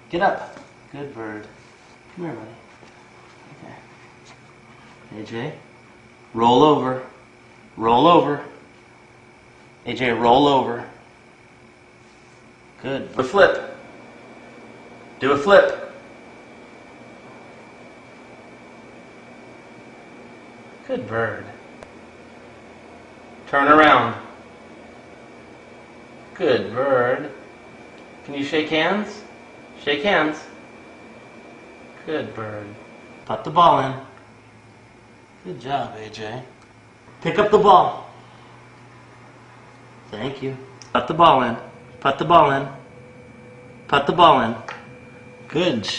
Get up. Good bird. Come here, buddy. Okay. AJ, roll over. Roll over. AJ, roll over. Good. Do a flip. Do a flip. Good bird. Turn around. Good bird. Can you shake hands? Shake hands. Good bird. Put the ball in. Good job, AJ. Pick up the ball. Thank you. Put the ball in. Put the ball in. Put the ball in. Good